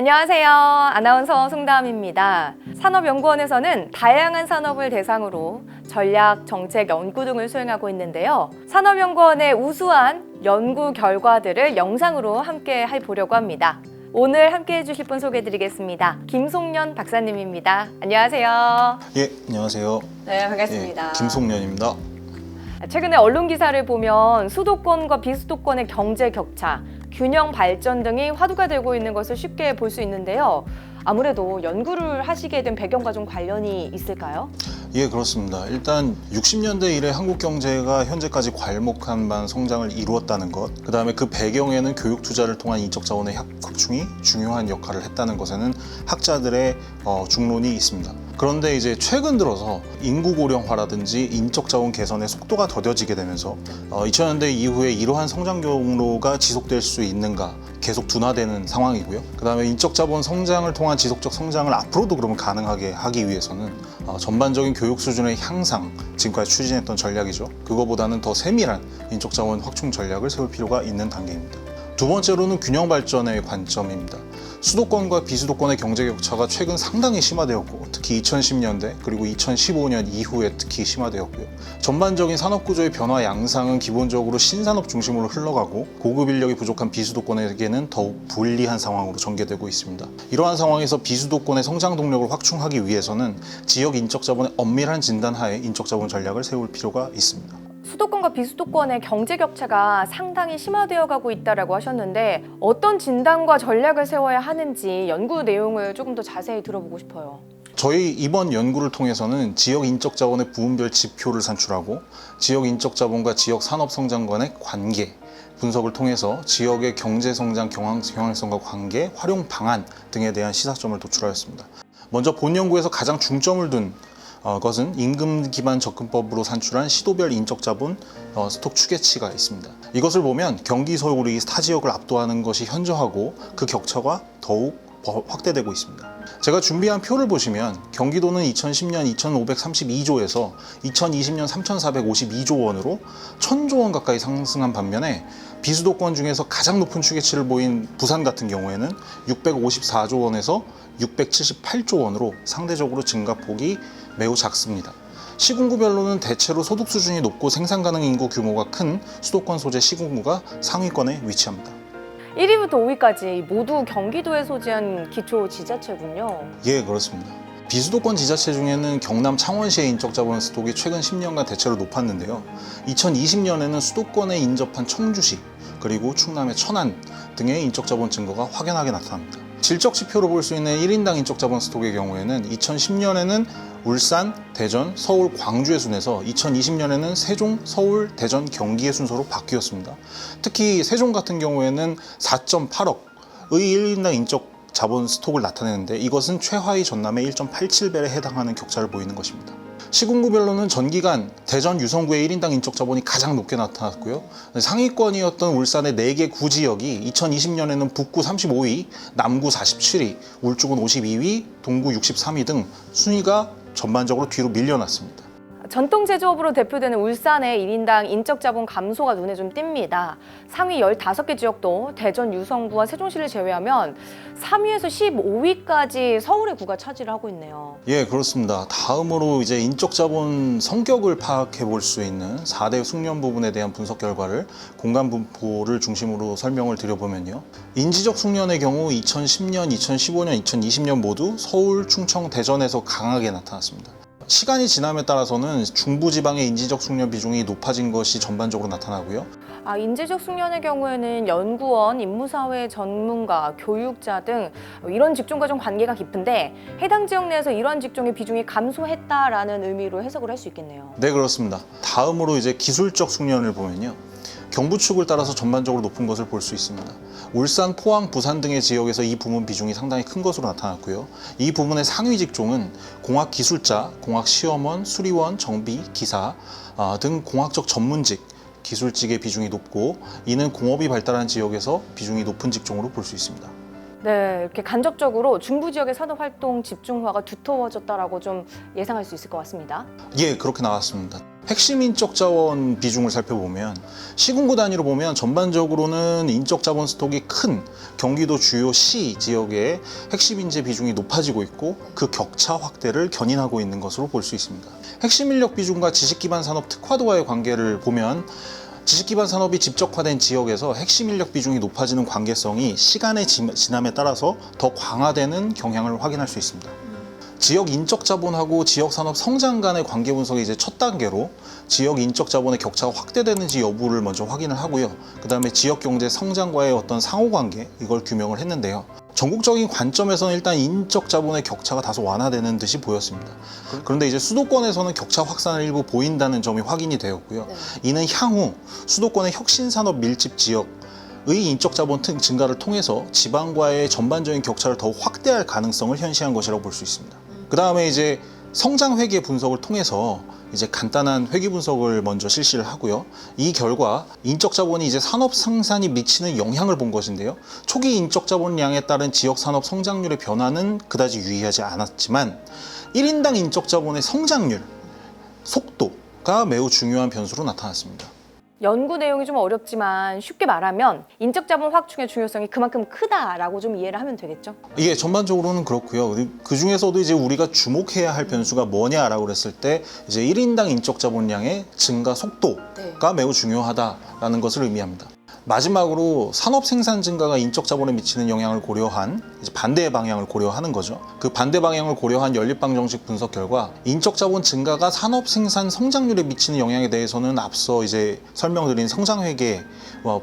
안녕하세요. 아나운서 송다음입니다. 산업연구원에서는 다양한 산업을 대상으로 전략, 정책, 연구 등을 수행하고 있는데요. 산업연구원의 우수한 연구 결과들을 영상으로 함께 해보려고 합니다. 오늘 함께 해주실 분 소개해드리겠습니다. 김송년 박사님입니다. 안녕하세요. 예, 안녕하세요. 네, 반갑습니다. 예, 김송년입니다. 최근에 언론 기사를 보면 수도권과 비수도권의 경제 격차, 균형 발전 등이 화두가 되고 있는 것을 쉽게 볼 수 있는데요. 아무래도 연구를 하시게 된 배경과 좀 관련이 있을까요? 예, 그렇습니다. 일단 60년대 이래 한국 경제가 현재까지 괄목한 반 성장을 이루었다는 것, 그 다음에 그 배경에는 교육 투자를 통한 인적 자원의 확충이 중요한 역할을 했다는 것에는 학자들의 중론이 있습니다. 그런데 이제 최근 들어서 인구 고령화라든지 인적 자원 개선의 속도가 더뎌지게 되면서 2000년대 이후에 이러한 성장 경로가 지속될 수 있는가 계속 둔화되는 상황이고요. 그 다음에 인적 자본 성장을 통한 지속적 성장을 앞으로도 그러면 가능하게 하기 위해서는 전반적인 교육 수준의 향상, 지금까지 추진했던 전략이죠. 그거보다는 더 세밀한 인적 자원 확충 전략을 세울 필요가 있는 단계입니다. 두 번째로는 균형 발전의 관점입니다. 수도권과 비수도권의 경제 격차가 최근 상당히 심화되었고, 특히 2010년대 그리고 2015년 이후에 특히 심화되었고요. 전반적인 산업 구조의 변화 양상은 기본적으로 신산업 중심으로 흘러가고 고급 인력이 부족한 비수도권에게는 더욱 불리한 상황으로 전개되고 있습니다. 이러한 상황에서 비수도권의 성장 동력을 확충하기 위해서는 지역 인적 자본의 엄밀한 진단 하에 인적 자본 전략을 세울 필요가 있습니다. 수도권과 비수도권의 경제 격차가 상당히 심화되어 가고 있다고 하셨는데 어떤 진단과 전략을 세워야 하는지 연구 내용을 조금 더 자세히 들어보고 싶어요. 저희 이번 연구를 통해서는 지역 인적 자본의 부분별 지표를 산출하고 지역 인적 자본과 지역 산업 성장 간의 관계 분석을 통해서 지역의 경제 성장 경향성과 관계, 활용 방안 등에 대한 시사점을 도출하였습니다. 먼저 본 연구에서 가장 중점을 둔 것은 임금 기반 접근법으로 산출한 시도별 인적 자본 스톡 추계치가 있습니다. 이것을 보면 경기 서울이 타 지역을 압도하는 것이 현저하고 그 격차가 더욱 확대되고 있습니다. 제가 준비한 표를 보시면 경기도는 2010년 2,532조에서 2020년 3,452조 원으로 1,000조 원 가까이 상승한 반면에 비수도권 중에서 가장 높은 추계치를 보인 부산 같은 경우에는 654조 원에서 678조 원으로 상대적으로 증가폭이 매우 작습니다. 시군구별로는 대체로 소득 수준이 높고 생산 가능 인구 규모가 큰 수도권 소재 시군구가 상위권에 위치합니다. 1위부터 5위까지 모두 경기도에 소재한 기초 지자체군요. 예, 그렇습니다. 비수도권 지자체 중에는 경남 창원시의 인적 자본 스톡이 최근 10년간 대체로 높았는데요. 2020년에는 수도권에 인접한 청주시, 그리고 충남의 천안 등의 인적 자본 증가가 확연하게 나타납니다. 질적 지표로 볼 수 있는 1인당 인적 자본 스톡의 경우에는 2010년에는 울산, 대전, 서울, 광주의 순에서 2020년에는 세종, 서울, 대전, 경기의 순서로 바뀌었습니다. 특히 세종 같은 경우에는 4.8억의 1인당 인적 자본 스톡을 나타내는데 이것은 최하위 전남의 1.87배에 해당하는 격차를 보이는 것입니다. 시군구별로는 전기간 대전 유성구의 1인당 인적 자본이 가장 높게 나타났고요. 상위권이었던 울산의 4개 구지역이 2020년에는 북구 35위, 남구 47위, 울주군 52위, 동구 63위 등 순위가 전반적으로 뒤로 밀려났습니다. 전통 제조업으로 대표되는 울산의 1인당 인적 자본 감소가 눈에 좀 띕니다. 상위 15개 지역도 대전, 유성구와 세종시를 제외하면 3위에서 15위까지 서울의 구가 차지를 하고 있네요. 예, 그렇습니다. 다음으로 이제 인적 자본 성격을 파악해 볼 수 있는 4대 숙련 부분에 대한 분석 결과를 공간 분포를 중심으로 설명을 드려보면요. 인지적 숙련의 경우 2010년, 2015년, 2020년 모두 서울, 충청, 대전에서 강하게 나타났습니다. 시간이 지남에 따라서는 중부지방의 인지적 숙련 비중이 높아진 것이 전반적으로 나타나고요. 인지적 숙련의 경우에는 연구원, 인무사회 전문가, 교육자 등 이런 직종과 좀 관계가 깊은데 해당 지역 내에서 이러한 직종의 비중이 감소했다라는 의미로 해석을 할 수 있겠네요. 네, 그렇습니다. 다음으로 이제 기술적 숙련을 보면요. 경부축을 따라서 전반적으로 높은 것을 볼 수 있습니다. 울산, 포항, 부산 등의 지역에서 이 부문 비중이 상당히 큰 것으로 나타났고요. 이 부문의 상위 직종은 공학기술자, 공학시험원, 수리원, 정비, 기사 등 공학적 전문직, 기술직의 비중이 높고 이는 공업이 발달한 지역에서 비중이 높은 직종으로 볼 수 있습니다. 네, 이렇게 간접적으로 중부 지역의 산업활동 집중화가 두터워졌다라고 좀 예상할 수 있을 것 같습니다. 예, 그렇게 나왔습니다. 핵심 인적 자원 비중을 살펴보면 시군구 단위로 보면 전반적으로는 인적 자본 스톡이 큰 경기도 주요 시 지역의 핵심 인재 비중이 높아지고 있고 그 격차 확대를 견인하고 있는 것으로 볼 수 있습니다. 핵심 인력 비중과 지식 기반 산업 특화도와의 관계를 보면 지식 기반 산업이 집적화된 지역에서 핵심 인력 비중이 높아지는 관계성이 시간의 지남에 따라서 더 강화되는 경향을 확인할 수 있습니다. 지역 인적 자본하고 지역 산업 성장 간의 관계 분석이 이제 첫 단계로 지역 인적 자본의 격차가 확대되는지 여부를 먼저 확인을 하고요. 그 다음에 지역 경제 성장과의 어떤 상호 관계 이걸 규명을 했는데요. 전국적인 관점에서는 일단 인적 자본의 격차가 다소 완화되는 듯이 보였습니다. 그런데 이제 수도권에서는 격차 확산을 일부 보인다는 점이 확인이 되었고요. 이는 향후 수도권의 혁신 산업 밀집 지역 의 인적 자본 증가를 통해서 지방과의 전반적인 격차를 더욱 확대할 가능성을 현시한 것이라고 볼 수 있습니다. 그 다음에 이제 성장 회계 분석을 통해서 이제 간단한 회계 분석을 먼저 실시를 하고요. 이 결과 인적 자본이 이제 산업 생산이 미치는 영향을 본 것인데요. 초기 인적 자본량에 따른 지역 산업 성장률의 변화는 그다지 유의하지 않았지만 1인당 인적 자본의 성장률, 속도가 매우 중요한 변수로 나타났습니다. 연구 내용이 좀 어렵지만 쉽게 말하면 인적 자본 확충의 중요성이 그만큼 크다라고 좀 이해를 하면 되겠죠? 예, 전반적으로는 그렇고요. 그 중에서도 이제 우리가 주목해야 할 변수가 뭐냐라고 그랬을 때 이제 1인당 인적 자본량의 증가 속도가 매우 중요하다라는 것을 의미합니다. 마지막으로 산업 생산 증가가 인적 자본에 미치는 영향을 고려한 이제 반대의 방향을 고려하는 거죠. 그 반대 방향을 고려한 연립방 정식 분석 결과 인적 자본 증가가 산업 생산 성장률에 미치는 영향에 대해서는 앞서 이제 설명드린 성장 회계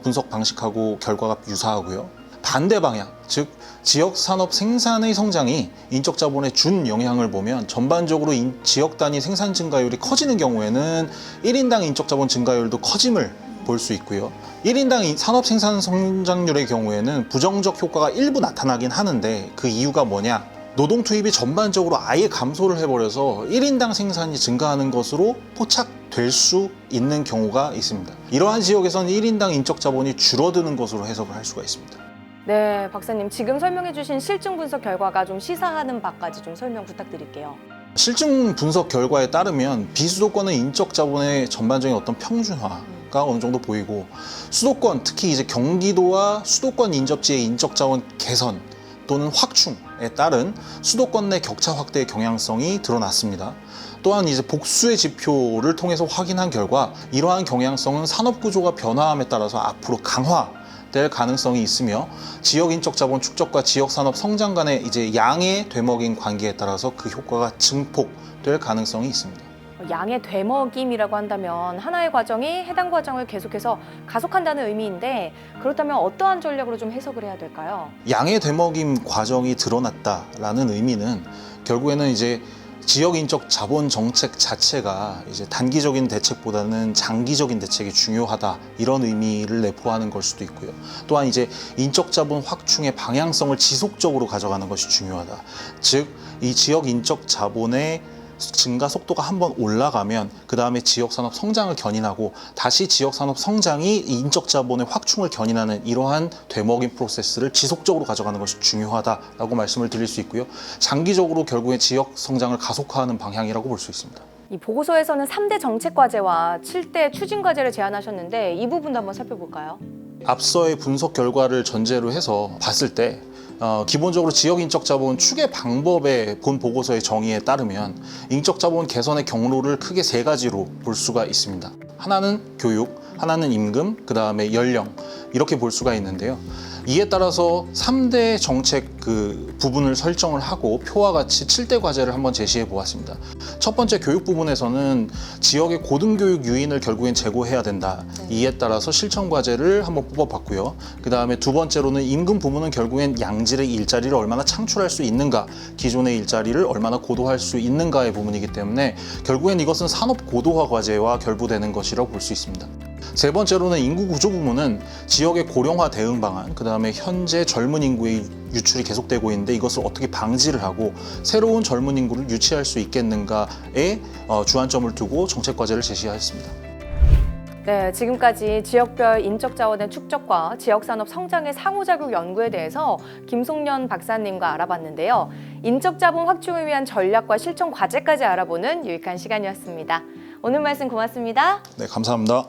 분석 방식하고 결과가 유사하고요. 반대 방향, 즉 지역 산업 생산의 성장이 인적 자본에 준 영향을 보면 전반적으로 지역 단위 생산 증가율이 커지는 경우에는 1인당 인적 자본 증가율도 커짐을 볼 수 있고요. 1인당 산업 생산 성장률의 경우에는 부정적 효과가 일부 나타나긴 하는데 그 이유가 뭐냐? 노동 투입이 전반적으로 아예 감소를 해버려서 1인당 생산이 증가하는 것으로 포착될 수 있는 경우가 있습니다. 이러한 지역에서는 1인당 인적 자본이 줄어드는 것으로 해석을 할 수가 있습니다. 네, 박사님 지금 설명해 주신 실증 분석 결과가 좀 시사하는 바까지 좀 설명 부탁드릴게요. 실증 분석 결과에 따르면 비수도권의 인적 자본의 전반적인 어떤 평준화가 어느 정도 보이고 수도권, 특히 이제 경기도와 수도권 인접지의 인적 자원 개선 또는 확충에 따른 수도권 내 격차 확대의 경향성이 드러났습니다. 또한 이제 복수의 지표를 통해서 확인한 결과 이러한 경향성은 산업 구조가 변화함에 따라서 앞으로 강화될 가능성이 있으며 지역 인적 자본 축적과 지역 산업 성장 간의 이제 양의 되먹인 관계에 따라서 그 효과가 증폭될 가능성이 있습니다. 양의 되먹임이라고 한다면 하나의 과정이 해당 과정을 계속해서 가속한다는 의미인데 그렇다면 어떠한 전략으로 좀 해석을 해야 될까요? 양의 되먹임 과정이 드러났다라는 의미는 결국에는 이제 지역 인적 자본 정책 자체가 이제 단기적인 대책보다는 장기적인 대책이 중요하다 이런 의미를 내포하는 걸 수도 있고요. 또한 이제 인적 자본 확충의 방향성을 지속적으로 가져가는 것이 중요하다. 즉, 이 지역 인적 자본의 증가 속도가 한번 올라가면 그 다음에 지역 산업 성장을 견인하고 다시 지역 산업 성장이 인적 자본의 확충을 견인하는 이러한 되먹임 프로세스를 지속적으로 가져가는 것이 중요하다라고 말씀을 드릴 수 있고요. 장기적으로 결국에 지역 성장을 가속화하는 방향이라고 볼 수 있습니다. 이 보고서에서는 3대 정책 과제와 7대 추진 과제를 제안하셨는데 이 부분도 한번 살펴볼까요? 앞서의 분석 결과를 전제로 해서 봤을 때 기본적으로 지역 인적 자본 추계 방법의 본 보고서의 정의에 따르면 인적 자본 개선의 경로를 크게 세 가지로 볼 수가 있습니다. 하나는 교육, 하나는 임금, 그 다음에 연령 이렇게 볼 수가 있는데요. 이에 따라서 3대 정책 그 부분을 설정을 하고 표와 같이 7대 과제를 한번 제시해 보았습니다. 첫 번째 교육 부분에서는 지역의 고등교육 유인을 결국엔 제고해야 된다. 이에 따라서 실천 과제를 한번 뽑아봤고요. 그 다음에 두 번째로는 임금 부분은 결국엔 양질의 일자리를 얼마나 창출할 수 있는가, 기존의 일자리를 얼마나 고도화할 수 있는가의 부분이기 때문에 결국엔 이것은 산업 고도화 과제와 결부되는 것이라고 볼 수 있습니다. 세 번째로는 인구 구조 부분은 지역의 고령화 대응 방안, 그 다음에 현재 젊은 인구의 유출이 계속되고 있는데 이것을 어떻게 방지를 하고 새로운 젊은 인구를 유치할 수 있겠는가에 주안점을 두고 정책 과제를 제시하였습니다. 네, 지금까지 지역별 인적 자원의 축적과 지역 산업 성장의 상호작용 연구에 대해서 김송년 박사님과 알아봤는데요. 인적 자본 확충을 위한 전략과 실천 과제까지 알아보는 유익한 시간이었습니다. 오늘 말씀 고맙습니다. 네, 감사합니다.